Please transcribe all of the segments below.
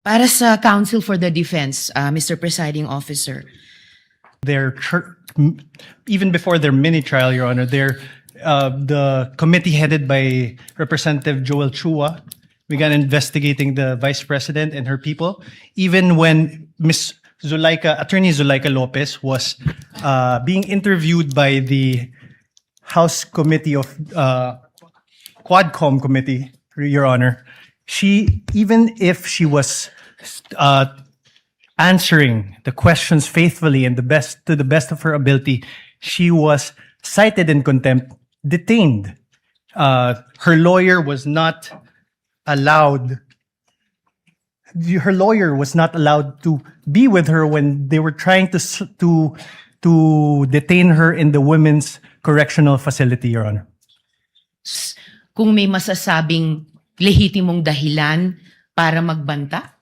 Para sa Counsel for the Defense, Mr. Presiding Officer. Even before their mini trial, Your Honor, the committee headed by Representative Joel Chua began investigating the Vice President and her people. Even when Attorney Zuleika Lopez was being interviewed by the House Committee of Quadcom Committee, Your Honor, even if she was answering the questions faithfully and to the best of her ability, she was cited in contempt, detained. Her lawyer was not allowed. Her lawyer was not allowed to be with her when they were trying to detain her in the women's correctional facility, Your Honor. Kung may masasabing lehitimong dahilan para magbanta?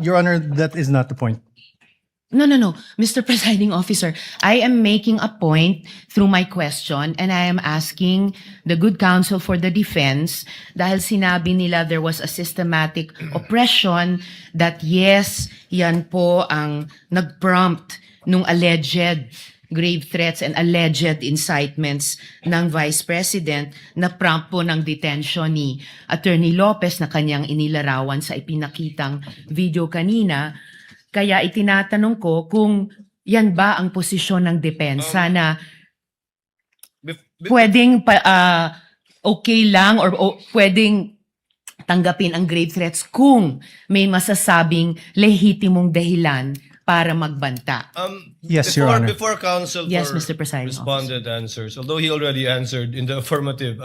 Your Honor, that is not the point. No. Mr. Presiding Officer, I am making a point through my question and I am asking the good counsel for the defense dahil sinabi nila there was a systematic oppression that yes, yan po ang nag-prompt nung alleged grave threats and alleged incitements ng Vice President na prompt po ng detention ni Attorney Lopez na kanyang inilarawan sa ipinakitang video kanina. Kaya itinatanong ko kung yan ba ang posisyon ng depensa na pwedeng okay lang or pwedeng tanggapin ang grave threats kung may masasabing lehitimong dahilan para magbanta. Yes, Your Honor. Before counsel Yes, for Mr. Presiding responded answers, although he already answered in the affirmative,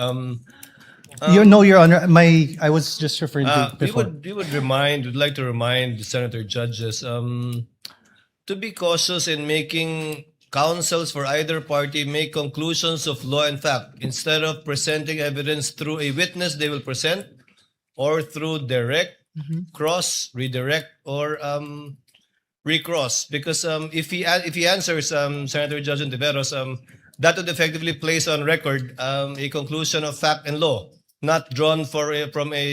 No, Your Honor. I was just referring to before. we'd like to remind the senator judges to be cautious in making counsels for either party make conclusions of law and fact. Instead of presenting evidence through a witness they will present, or through direct, cross, redirect, or recross. Because if he answers Senator Judge Ontiveros, that would effectively place on record a conclusion of fact and law, not drawn from a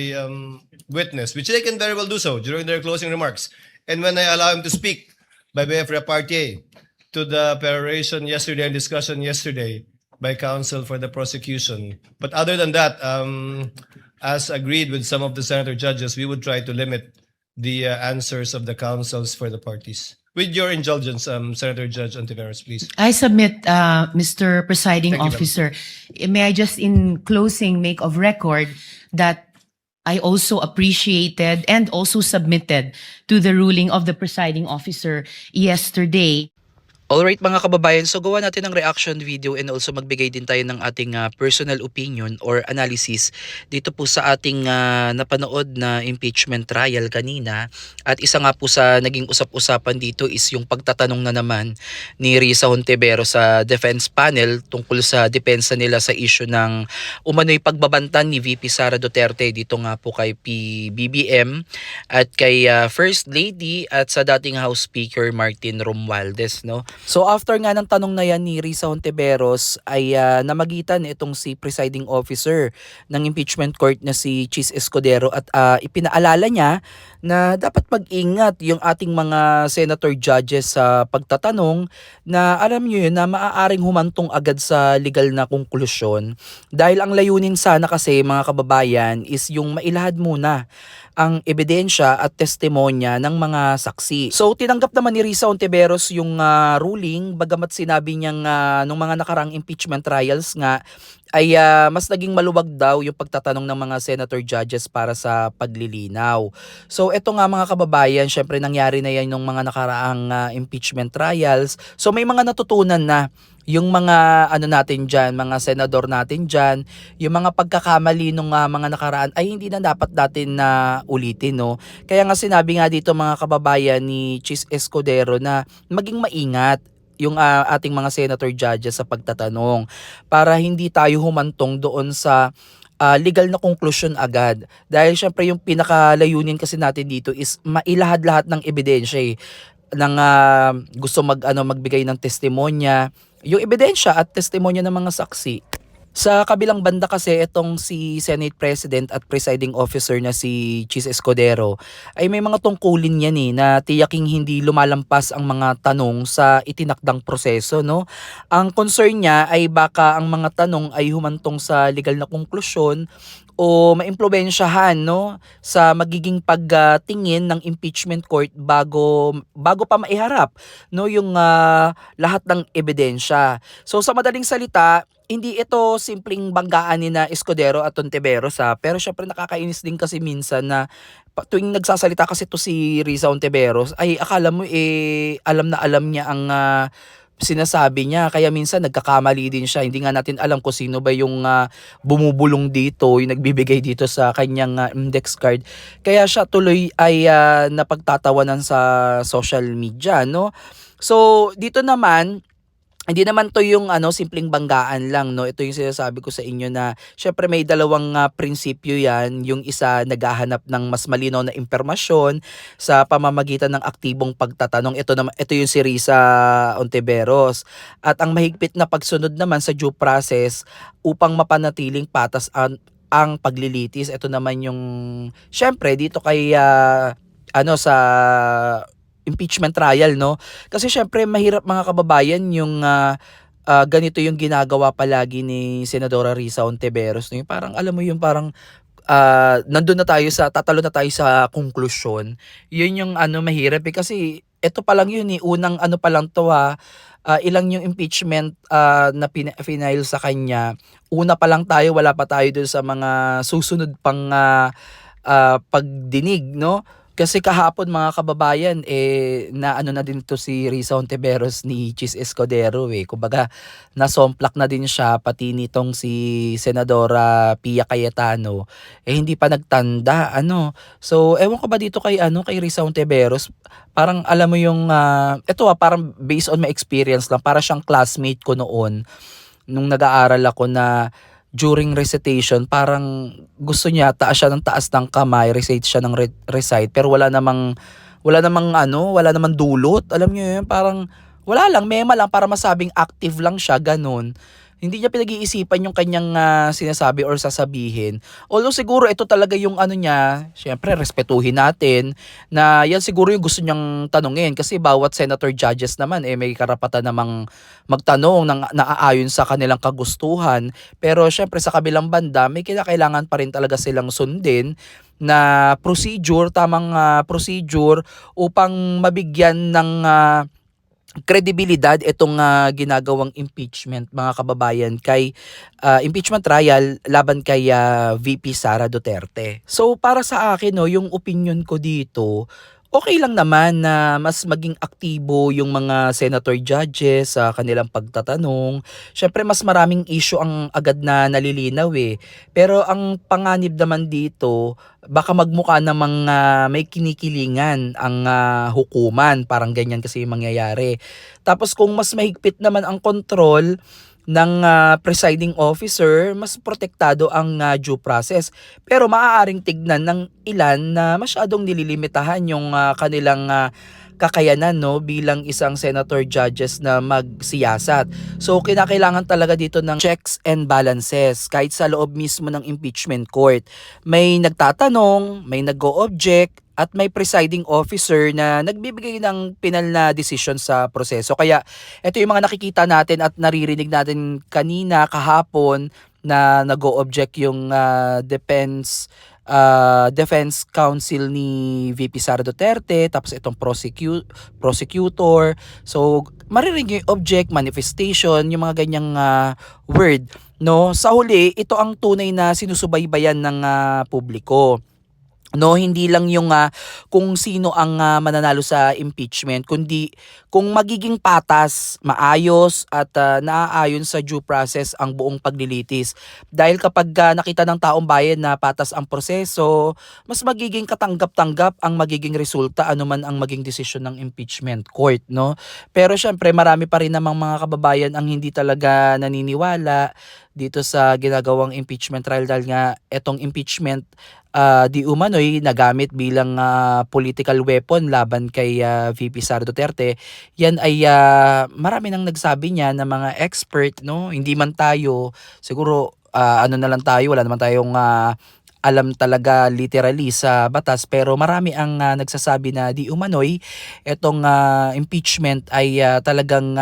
witness, which they can very well do so during their closing remarks. And when I allow him to speak by way of repartee to the peroration yesterday and discussion yesterday by counsel for the prosecution. But other than that, as agreed with some of the senator judges, we would try to limit the answers of the counsels for the parties. With your indulgence, Senator Judge Ontiveros, please. I submit, Mr. Presiding Thank you, Officer, may I just in closing make of record that I also appreciated and also submitted to the ruling of the Presiding Officer yesterday. Alright mga kababayan, so gawa natin ng reaction video and also magbigay din tayo ng ating personal opinion or analysis dito po sa ating napanood na impeachment trial kanina. At isa nga po sa naging usap-usapan dito is yung pagtatanong na naman ni Risa Hontiveros sa defense panel tungkol sa depensa nila sa issue ng umano'y pagbabantan ni VP Sara Duterte dito nga po kay PBBM at kay First Lady at sa dating House Speaker Martin Romualdez, no? So after nga ng tanong na yan ni Risa Hontiveros ay namagitan itong si presiding officer ng impeachment court na si Chis Escudero at ipinaalala niya na dapat mag-ingat yung ating mga senator judges sa pagtatanong na alam niyo yun na maaaring humantong agad sa legal na konklusyon dahil ang layunin sana kasi mga kababayan is yung mailahad muna ang ebidensya at testimonya ng mga saksi. So tinanggap naman ni Risa Hontiveros yung ruling bagamat sinabi niyang nung mga nakarang impeachment trials nga ay mas naging maluwag daw yung pagtatanong ng mga senator judges para sa paglilinaw. So eto nga mga kababayan, syempre nangyari na yan nung mga nakaraang impeachment trials. So may mga natutunan na yung mga natin dyan, mga senador natin dyan, yung mga pagkakamali ng mga nakaraan ay hindi na dapat natin na ulitin, no? Kaya nga sinabi nga dito mga kababayan ni Chis Escudero na maging maingat yung ating mga senator judges sa pagtatanong para hindi tayo humantong doon sa legal na conclusion agad. Dahil syempre yung pinakalayunin kasi natin dito is mailahad lahat ng ebidensya ng gusto magbigay ng testimonya, yung ebidensya at testimonya ng mga saksi. Sa kabilang banda kasi itong si Senate President at Presiding Officer na si Chis Escudero ay may mga tungkulin yan na tiyaking hindi lumalampas ang mga tanong sa itinakdang proseso, no? Ang concern niya ay baka ang mga tanong ay humantong sa legal na konklusyon o maimpluwensyahan, no, sa magiging pagtingin ng impeachment court bago pa maiharap, no, yung lahat ng ebidensya. So sa madaling salita, hindi ito simpleng banggaan ni na Escudero at Ontiveros, pero syempre nakakainis din kasi minsan na tuwing nagsasalita kasi to si Riza Ontiveros ay akala mo alam na alam niya ang sinasabi niya, kaya minsan nagkakamali din siya. Hindi nga natin alam kung sino ba yung bumubulong dito, yung nagbibigay dito sa kanyang index card. Kaya siya tuloy ay napagtatawanan sa social media, no? So dito naman, hindi naman to yung simpleng banggaan lang, no. Ito yung sinasabi ko sa inyo na syempre may dalawang prinsipyo yan. Yung isa naghahanap ng mas malinaw na impormasyon sa pamamagitan ng aktibong pagtatanong. Ito yung si Riza Ontiveros. At ang mahigpit na pagsunod naman sa due process upang mapanatiling patas ang paglilitis. Ito naman yung syempre dito kay sa impeachment trial, no? Kasi syempre mahirap mga kababayan yung ganito yung ginagawa palagi ni Senadora Riza Ontiveros, no? Yung parang alam mo yung parang nandun na tayo tatalo na tayo sa konklusyon. Yun yung mahirap kasi ito pa lang yun unang pa lang to ilang yung impeachment na final sa kanya. Una pa lang tayo, wala pa tayo dun sa mga susunod pang pagdinig, no? Kasi kahapon mga kababayan na na din to si Riza Ontiveros ni Chis Escudero Kumbaga nasomplak na din siya pati nitong si Senadora Pia Cayetano hindi pa nagtanda So ewan ko ba dito kay kay Riza Ontiveros, parang alam mo yung ito parang based on my experience lang, para siyang classmate ko noon nung nag-aaral ako na during recitation, parang gusto niya taas siya ng taas ng kamay, recite siya ng recite, pero wala namang dulot. Alam niyo yun, parang wala lang, mema lang para masabing active lang siya, ganun. Hindi niya pinag-iisipan yung kanyang sinasabi or sasabihin. Although siguro ito talaga yung niya, syempre respetuhin natin na yan siguro yung gusto niyang tanungin kasi bawat senator judges naman may karapatan namang magtanong ng naaayon sa kanilang kagustuhan. Pero syempre sa kabilang banda may kailangan pa rin talaga silang sundin na procedure, tamang procedure upang mabigyan ng kredibilidad itong ginagawang impeachment mga kababayan kay impeachment trial laban kay VP Sara Duterte. So para sa akin yung opinion ko dito, okay lang naman na mas maging aktibo yung mga senator judges sa kanilang pagtatanong. Syempre mas maraming issue ang agad na nalilinaw Pero ang panganib naman dito, baka magmukha namang may kinikilingan ang hukuman. Parang ganyan kasi yung mangyayari. Tapos kung mas mahigpit naman ang control ng presiding officer, mas protektado ang due process. Pero maaaring tignan ng ilan na masyadong nililimitahan yung kanilang kakayanan bilang isang senator judges na magsiyasat. So kinakailangan talaga dito ng checks and balances kahit sa loob mismo ng impeachment court. May nagtatanong, may nag-o-object, at may presiding officer na nagbibigay ng pinal na decision sa proseso. Kaya ito yung mga nakikita natin at naririnig natin kanina, kahapon, na nag-o-object yung defense counsel ni VP Sara Duterte, tapos itong prosecutor. So maririnig yung object, manifestation, yung mga ganyang word. Sa huli, ito ang tunay na sinusubaybayan ng publiko. Hindi lang yung kung sino ang mananalo sa impeachment, kundi kung magiging patas, maayos at naaayon sa due process ang buong paglilitis. Dahil kapag nakita ng taong bayan na patas ang proseso, mas magiging katanggap-tanggap ang magiging resulta anuman ang maging desisyon ng impeachment court, Pero syempre marami pa rin namang mga kababayan ang hindi talaga naniniwala dito sa ginagawang impeachment trial dahil nga etong impeachment di umano'y nagamit bilang political weapon laban kay VP Sara Duterte. Yan ay marami nang nagsabi niya na mga expert, no? Hindi man tayo siguro ano na lang tayo, wala naman tayong alam talaga literally sa batas, pero marami ang nagsasabi na di umano'y etong impeachment ay talagang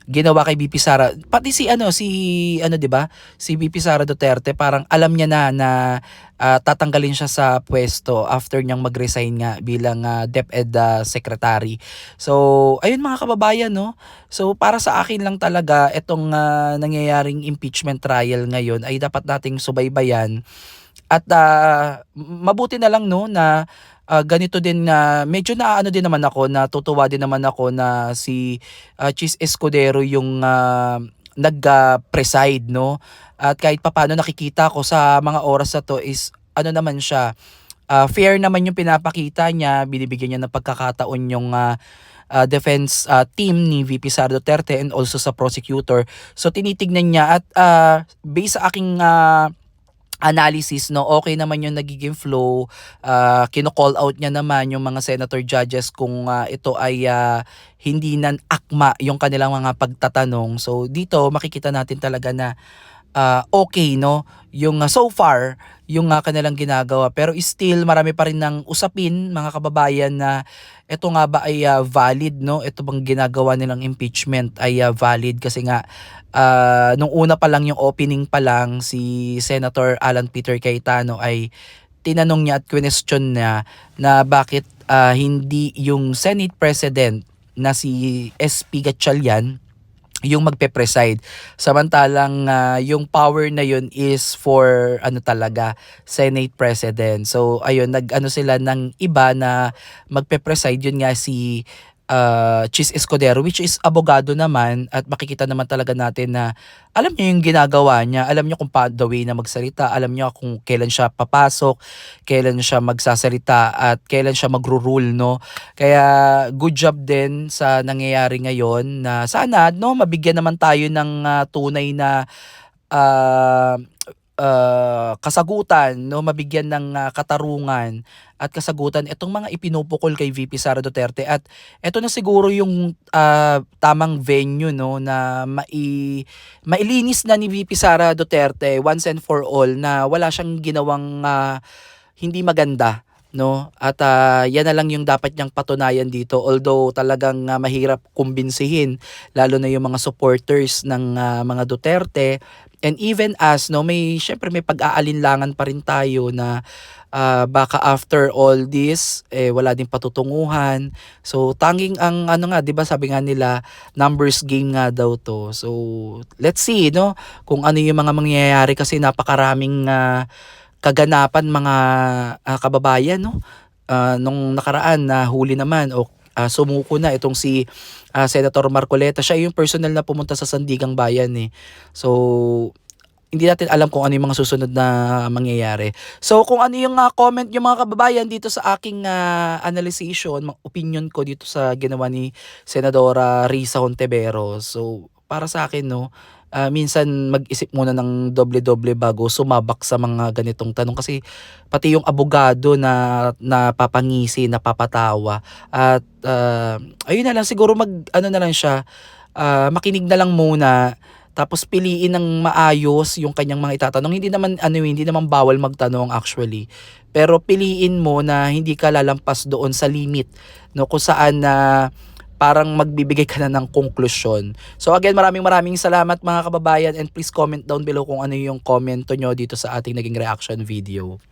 ginawa kay VP Sara. Pati si 'di ba? Si VP Sara Duterte parang alam niya na tatanggalin siya sa pwesto after niyang mag-resign nga bilang DepEd secretary. So, ayun mga kababayan, no. So, para sa akin lang talaga itong nangyayaring impeachment trial ngayon ay dapat nating subaybayan. At mabuti na lang, no, na ganito din na medyo naaano din naman ako, natutuwa din naman ako na si Chis Escudero yung nag-preside, no. At kahit papaano nakikita ko sa mga oras na to is ano naman siya, fair naman yung pinapakita niya, binibigyan niya ng pagkakataon yung defense team ni VP Sara Duterte and also sa prosecutor. So tinitignan niya at based sa aking analysis, no, okay naman yung nagiging flow. Kino-call out niya naman yung mga senator judges kung ito ay hindi nan akma yung kanilang mga pagtatanong. So dito makikita natin talaga na okay, no, yung so far yung kanilang ginagawa, pero still marami pa rin ng usapin mga kababayan na ito nga ba ay valid, no, ito bang ginagawa nilang impeachment ay valid kasi nga nung una pa lang yung opening pa lang si Senator Alan Peter Cayetano ay tinanong niya at question niya na bakit hindi yung Senate President na si SP Gatchalian yung magpe-preside. Samantalang yung power na yun is for talaga Senate President. So ayun, nag-ano sila ng iba na magpe-preside, yun nga si Chis Escudero, which is abogado naman, at makikita naman talaga natin na alam niya yung ginagawa niya, alam niya kung paano the way na magsalita, alam niya kung kailan siya papasok, kailan siya magsasalita, at kailan siya magro-rule, no. Kaya good job din sa nangyayari ngayon na sana, no, mabigyan naman tayo ng tunay na kasagutan, no, mabigyan ng katarungan at kasagutan itong mga ipinupukol kay VP Sara Duterte. At ito na siguro yung tamang venue, no, na mailinis na ni VP Sara Duterte once and for all na wala siyang ginawang hindi maganda, no. At yan na lang yung dapat niyang patunayan dito, although talagang mahirap kumbinsihin lalo na yung mga supporters ng mga Duterte. And even us, no, syempre may pag-aalinlangan pa rin tayo na baka after all this wala din patutunguhan. So tanging ang 'di ba, sabi nga nila numbers game nga daw to. So let's see, no, kung ano yung mga mangyayari kasi napakaraming kaganapan mga kababayan, no. Nung nakaraan na huli naman o sumuko na itong si Senator Marcoleta. Siya yung personal na pumunta sa Sandigang Bayan eh. So hindi natin alam kung ano yung mga susunod na mangyayari. So kung ano yung comment yung mga kababayan dito sa aking analyzation, opinion ko dito sa ginawa ni Senadora Risa Hontiveros. So para sa akin, no, minsan mag-isip muna ng doble-doble bago sumabak sa mga ganitong tanong kasi pati yung abogado na napapangisi, napapatawa. At ayun na lang, siguro na lang siya, makinig na lang muna, tapos piliin ng maayos yung kanyang mga itatanong. Hindi naman bawal magtanong actually. Pero piliin mo na hindi ka lalampas doon sa limit, no, kung saan parang magbibigay ka na ng konklusyon. So again, maraming salamat mga kababayan, and please comment down below kung ano yung komento nyo dito sa ating naging reaction video.